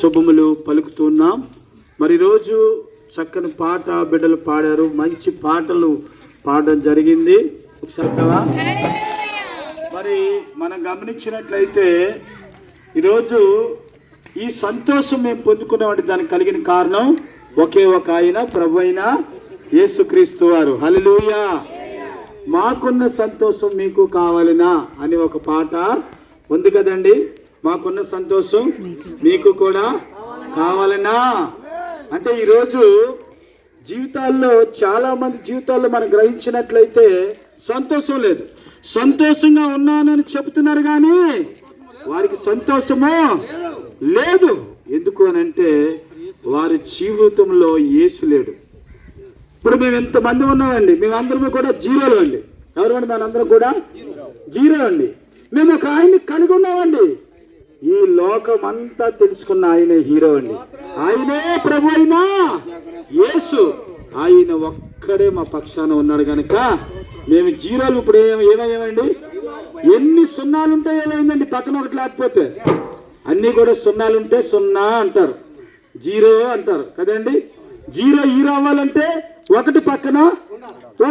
శుభములు పలుకుతున్నాం. మరి రోజు చక్కని పాట బిడ్డలు పాడారు, మంచి పాటలు పాడడం జరిగింది. చక్కగా మరి మనం గమనించినట్లయితే ఈరోజు ఈ సంతోషం మేము పొందుకున్నామంటే దానికి కలిగిన కారణం ఒకే ఒక ఆయన, ప్రభు అయిన యేసుక్రీస్తు వారు. హల్లెలూయా. మాకున్న సంతోషం మీకు కావాలనా అని ఒక పాట ఉంది కదండి. మాకున్న సంతోషం మీకు కూడా కావాలనా అంటే ఈరోజు జీవితాల్లో చాలా మంది జీవితాల్లో మనం గ్రహించినట్లయితే సంతోషం లేదు. సంతోషంగా ఉన్నానని చెబుతున్నారు కానీ వారికి సంతోషము లేదు. ఎందుకు అని అంటే వారి జీవితంలో యేసు లేడు. ఇప్పుడు మేము ఎంతమంది ఉన్నామండి, మేమందరము కూడా జీరోలు అండి. ఎవరు మనందరం కూడా జీరో అండి. మేము ఒక ఆయన్ని కలిగి ఉన్నామండి. ఈ లోకం అంతా తెలుసుకున్న ఆయనే హీరో అండి. ఆయనే ప్రభు అయినా యేసు. ఆయన ఒక్కడే మా పక్షాన ఉన్నాడు కనుక మేము జీరోలు. ఇప్పుడు ఏమయ్యామండి? ఎన్ని సున్నాలుంటే ఏమైందండి? పక్కన ఒకటి లేకపోతే అన్నీ కూడా సున్నాలుంటే సున్నా అంటారు, జీరో అంటారు కదండి. జీరో హీరో అవ్వాలంటే ఒకటి పక్కన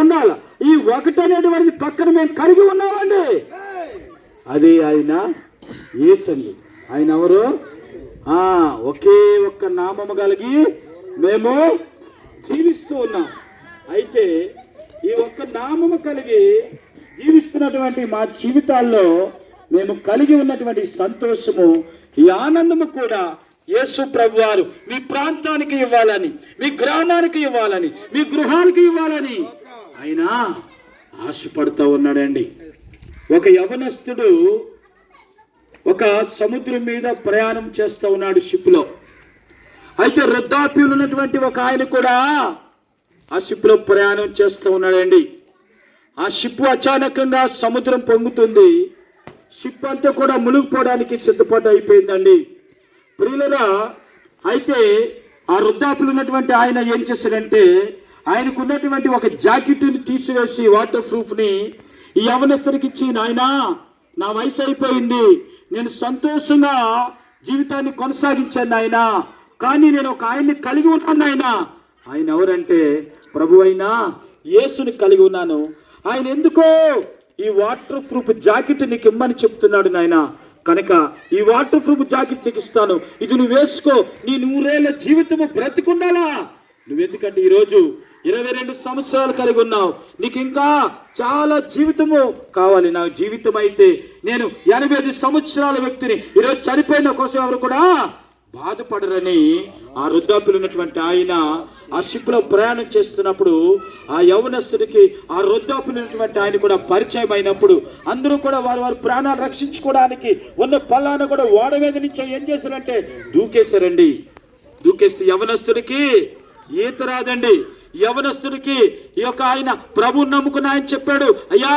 ఉండాలి. ఈ ఒకటి అనేటువంటిది పక్కన మేము కలిగి ఉన్నామండి. అది ఆయన యేసు అండి. ఆయన ఎవరు? ఒకే ఒక్క నామము కలిగి మేము జీవిస్తూ ఉన్నాం. అయితే ఈ ఒక్క నామము కలిగి జీవిస్తున్నటువంటి మా జీవితాల్లో మేము కలిగి ఉన్నటువంటి సంతోషము, ఈ ఆనందము కూడా యేసు ప్రభు వారు మీ ప్రాంతానికి ఇవ్వాలని, మీ గ్రామానికి ఇవ్వాలని, మీ గృహానికి ఇవ్వాలని ఆయన ఆశపడుతూ ఉన్నాడండి. ఒక యవనస్తుడు ఒక సముద్రం మీద ప్రయాణం చేస్తూ ఉన్నాడు షిప్లో. అయితే వృద్ధాప్యులు ఉన్నటువంటి ఒక ఆయన కూడా ఆ షిప్లో ప్రయాణం చేస్తూ ఉన్నాడండి. ఆ షిప్ అచానకంగా సముద్రం పొంగుతుంది. షిప్ అంతా కూడా మునిగిపోవడానికి సిద్ధపాటు అయిపోయిందండి. ప్రియులరా, అయితే ఆ వృద్ధాప్యులు ఉన్నటువంటి ఆయన ఏం చేశాడంటే ఆయనకు ఉన్నటువంటి ఒక జాకెట్ని తీసివేసి వాటర్ ప్రూఫ్ని ఈ యవనస్తుడికి ఇచ్చి, నాయనా నా వయసు అయిపోయింది, నేను సంతోషంగా జీవితాన్ని కొనసాగించాను నాయన, కానీ నేను ఒక ఆయన్ని కలిగి ఉన్నాను నాయన. ఆయన ఎవరంటే ప్రభు అయినా యేసుని కలిగి ఉన్నాను. ఆయన ఎందుకో ఈ వాటర్ ప్రూఫ్ జాకెట్ నీకు ఇమ్మని చెప్తున్నాడు నాయన, కనుక ఈ వాటర్ ప్రూఫ్ జాకెట్ నీకు ఇస్తాను, ఇది నువ్వు వేసుకో, నీ 100 ఏళ్ల జీవితము బ్రతికుండాలా. నువ్వెందుకంటే ఈరోజు 22 సంవత్సరాలు కలిగి ఉన్నావు, నీకు ఇంకా చాలా జీవితము కావాలి. నా జీవితం అయితే నేను 85 సంవత్సరాల వ్యక్తిని, ఈరోజు చనిపోయిన కోసం ఎవరు కూడా బాధపడరని ఆ వృద్ధాప్యులు ఉన్నటువంటి ఆయన ఆ షిప్లో ప్రయాణం చేస్తున్నప్పుడు ఆ యవనస్తుడికి ఆ వృద్ధాప్యులు ఉన్నటువంటి ఆయన కూడా పరిచయం అయినప్పుడు అందరూ కూడా వారి ప్రాణాలు రక్షించుకోవడానికి ఉన్న పల్లాన్ని కూడా ఓడ మీద నుంచి ఏం చేశారంటే దూకేశారండి. దూకేస్తే యవనస్తుడికి ఈత రాదండి. యవనస్తుడికి ఈ యొక్క ఆయన ప్రభువుని నమ్ముకుని ఆయన చెప్పాడు, అయ్యా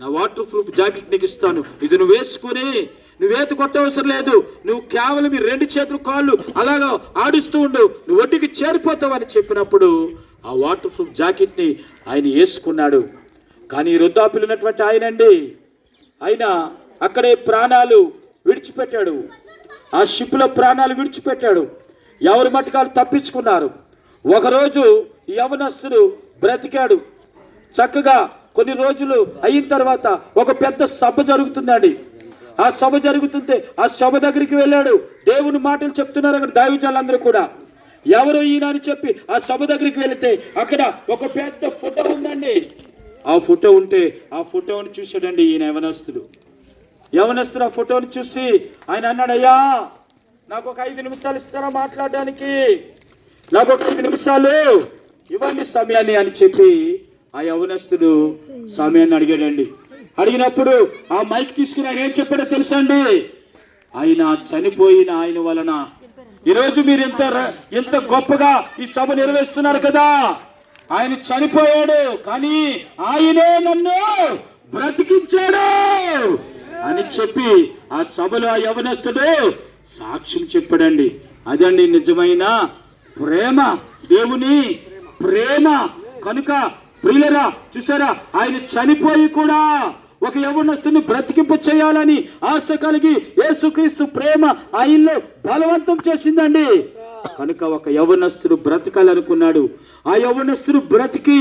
నా వాటర్ ప్రూఫ్ జాకెట్ నీకు ఇస్తాను, ఇది నువ్వు వేసుకుని నువ్వేత కొట్టవసరం లేదు, నువ్వు కేవలం ఈ 2 చేతులు కాళ్ళు అలాగా ఆడిస్తూ ఉండు, నువ్వు ఒడ్డుకి చేరిపోతావు అని చెప్పినప్పుడు ఆ వాటర్ ప్రూఫ్ జాకెట్ని ఆయన వేసుకున్నాడు. కానీ వృద్ధాప్యులు ఉన్నటువంటి ఆయన అక్కడే ప్రాణాలు విడిచిపెట్టాడు. ఆ షిప్లో ప్రాణాలు విడిచిపెట్టాడు. ఎవరి మట్టుకాలు తప్పించుకున్నారు. ఒకరోజు యవనస్తుడు బ్రతికాడు. చక్కగా కొన్ని రోజులు అయిన తర్వాత ఒక పెద్ద సభ జరుగుతుందండి. ఆ సభ జరుగుతుంటే ఆ సభ దగ్గరికి వెళ్ళాడు. దేవుని మాటలు చెప్తున్నారు అక్కడ దైవజనులందరూ కూడా. ఎవరు ఈయన అని చెప్పి ఆ సభ దగ్గరికి వెళితే అక్కడ ఒక పెద్ద ఫోటో ఉందండి. ఆ ఫోటో ఉంటే ఆ ఫోటోని చూశాడండి ఈయన యవనస్తుడు ఆ ఫోటోని చూసి ఆయన అన్నాడు, అయ్యా నాకు ఒక 5 నిమిషాలు ఇస్తారా మాట్లాడడానికి, నాకు ఒక 5 నిమిషాలు ఇవ్వండి సమయాన్ని అని చెప్పి ఆ యవనస్తుడు సమయాన్ని అడిగాడండి. అడిగినప్పుడు ఆ మైక్ తీసుకుని ఆయన ఏం చెప్పాడో తెలుసా అండి? ఆయన చనిపోయిన ఆయన వలన ఈరోజు మీరు ఎంత గొప్పగా ఈ సభ నిర్వహిస్తున్నారు కదా. ఆయన చనిపోయాడు కానీ ఆయనే నన్ను బ్రతికించాడు అని చెప్పి ఆ సభలో ఆ యవనస్తుడు సాక్ష్యం చెప్పాడండి. అదండి నిజమైన ప్రేమ, దేవుని ప్రేమ. కనుక ప్రియులరా, చూసారా, ఆయన చనిపోయి కూడా ఒక యవ్వనస్తుని బ్రతికింపు చేయాలని ఆశ కలిగి యేసుక్రీస్తు ప్రేమ ఆయనలో బలవంతం చేసిందండి. కనుక ఒక యవ్వనస్తుడు బ్రతకాలనుకున్నాడు. ఆ యవ్వనస్తుడు బ్రతికి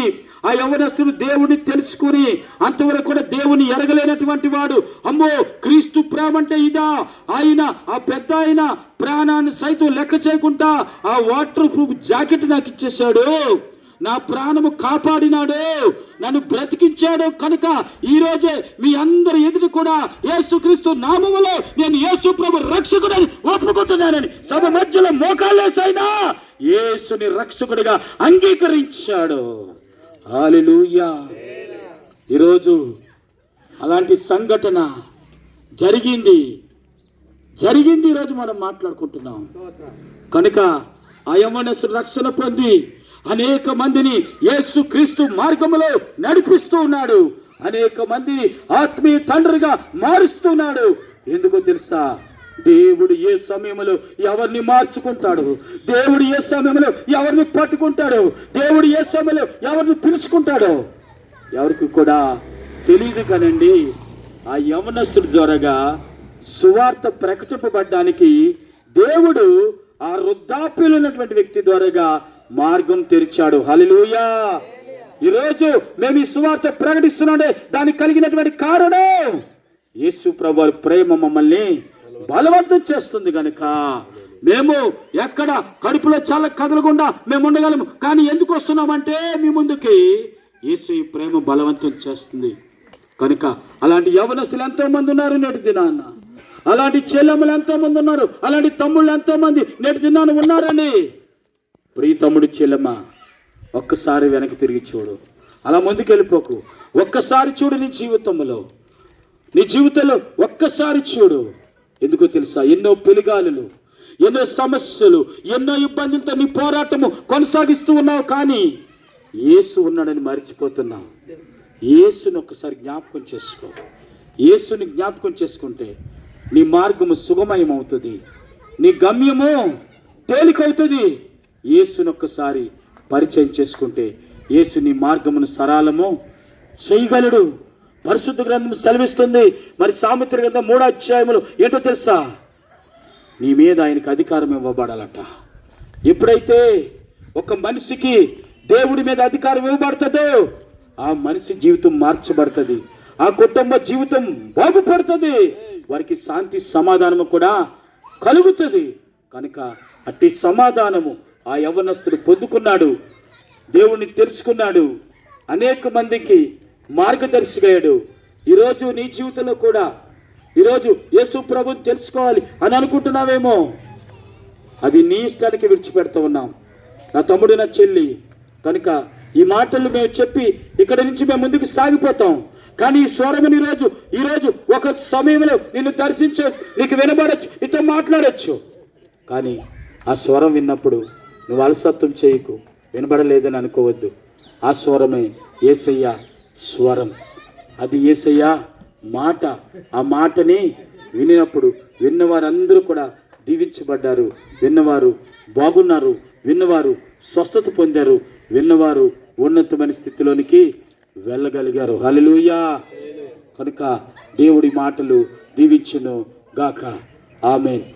ఆ యవ్వనస్తుడు దేవుడిని తెలుసుకుని అంతవరకు కూడా దేవుని ఎరగలేనటువంటి వాడు, అమ్మో క్రీస్తు ప్రేమ అంటే ఇదా, ఆయన ఆ పెద్ద ఆయన ప్రాణాన్ని సైతం లెక్క చేయకుండా ఆ వాటర్ ప్రూఫ్ జాకెట్ నాకు ఇచ్చేశాడు, నా ప్రాణము కాపాడినాడు, నన్ను బ్రతికించాడు. కనుక ఈ రోజే మీ అందరి ఎదుటి కూడా యేసుక్రీస్తు నామములో నేను యేసు ప్రభు రక్షకుడని ఒప్పుకుంటున్నానని సభ మధ్యలో మోకాళ్ళేసైనా యేసుని రక్షకుడిగా అంగీకరించాడు. హల్లెలూయా. ఈరోజు అలాంటి సంఘటన జరిగింది. ఈరోజు మనం మాట్లాడుకుంటున్నాం. కనుక ఆ యవ్వనస్తుడు రక్షణ పొంది అనేక మందిని యేసుక్రీస్తు మార్గములో నడిపిస్తూ ఉన్నాడు. అనేక మందిని ఆత్మీయ తండ్రిగా మారుస్తున్నాడు. ఎందుకో తెలుసా? దేవుడు ఏ సమయంలో ఎవరిని మార్చుకుంటాడు, దేవుడు ఏ సమయంలో ఎవరిని పట్టుకుంటాడు, దేవుడు ఏ సమయంలో ఎవరిని పిలుచుకుంటాడో ఎవరికి కూడా తెలియదు. కానండి ఆ యవనస్తుడి ద్వారాగా సువార్త ప్రకటింపబడ్డానికి దేవుడు ఆ వృద్ధాప్యులు ఉన్నటువంటి వ్యక్తి ద్వారాగా మార్గం తెరిచాడు. హల్లెలూయా. ఈరోజు మేము ఈ సువార్త ప్రకటిస్తున్నాడే దానికి కలిగినటువంటి కారణం యేసు ప్రభువు ప్రేమ మమ్మల్ని బలవంతం చేస్తుంది. కనుక మేము ఎక్కడ కడుపులో చాలా కదలకుండా మేము ఉండగలము. కానీ ఎందుకు వస్తున్నామంటే మీ ముందుకి యేసు ఈ ప్రేమ బలవంతం చేస్తుంది. కనుక అలాంటి యవనస్తులు ఎంతో మంది ఉన్నారు నేటి దినాన్న, అలాంటి చెల్లెమ్మలు ఎంతో మంది ఉన్నారు, అలాంటి తమ్ముళ్ళు ఎంతో మంది నేటి దినాన్ని ఉన్నారని. ప్రియ తమ్ముడు చెల్లెమ్మ, ఒక్కసారి వెనక్కి తిరిగి చూడు, అలా ముందుకు వెళ్ళిపోకు. ఒక్కసారి చూడు నీ జీవితంలో ఒక్కసారి చూడు. ఎందుకో తెలుసా? ఎన్నో పెనుగాలులు, ఎన్నో సమస్యలు, ఎన్నో ఇబ్బందులతో నీ పోరాటము కొనసాగిస్తూ ఉన్నావు. కానీ యేసు ఉన్నాడని మర్చిపోతున్నావు. యేసుని ఒక్కసారి జ్ఞాపకం చేసుకో. యేసుని జ్ఞాపకం చేసుకుంటే నీ మార్గము సుగమయం అవుతుంది, నీ గమ్యము తేలికవుతుంది. యేసుని ఒక్కసారి పరిచయం చేసుకుంటే యేసు నీ మార్గమును సరళము చేయగలడు. పరిశుద్ధ గ్రంథం సెలవిస్తుంది. మరి సామెతల గ్రంథం 3వ అధ్యాయములో ఏంటో తెలుసా? నీ మీద ఆయనకు అధికారం ఇవ్వబడాలట. ఎప్పుడైతే ఒక మనిషికి దేవుడి మీద అధికారం ఇవ్వబడుతుందో ఆ మనిషి జీవితం మార్చబడుతుంది, ఆ కుటుంబ జీవితం బాగుపడుతుంది, వారికి శాంతి సమాధానము కూడా కలుగుతుంది. కనుక అట్టి సమాధానము ఆ యవ్వనస్తుడు పొందుకున్నాడు, దేవుణ్ణి తెలుసుకున్నాడు, అనేక మందికి మార్గదర్శిగాడు. ఈరోజు నీ జీవితంలో కూడా ఈరోజు యేసు ప్రభుని తెలుసుకోవాలి అని అనుకుంటున్నావేమో, అది నీ ఇష్టానికి విడిచిపెడుతూ ఉన్నాం నా తమ్ముడు, నా చెల్లి. కనుక ఈ మాటలు మేము చెప్పి ఇక్కడ నుంచి మేము ముందుకు సాగిపోతాం. కానీ ఈ స్వరముని ఈరోజు ఒక సమయంలో నిన్ను దర్శించే నీకు వినబడచ్చు, నీతో మాట్లాడచ్చు. కానీ ఆ స్వరం విన్నప్పుడు నువ్వు అలసత్వం చేయకు, వినబడలేదని అనుకోవద్దు. ఆ స్వరమే యేసయ్య స్వరం, అది యేసయ్య మాట. ఆ మాటని వినినప్పుడు విన్నవారందరూ కూడా దీవించబడ్డారు, విన్నవారు బాగున్నారు, విన్నవారు స్వస్థత పొందారు, విన్నవారు ఉన్నతమైన స్థితిలోనికి వెళ్ళగలిగారు. హల్లెలూయా. కనుక దేవుడి మాటలు దీవించును గాక. ఆమేన్.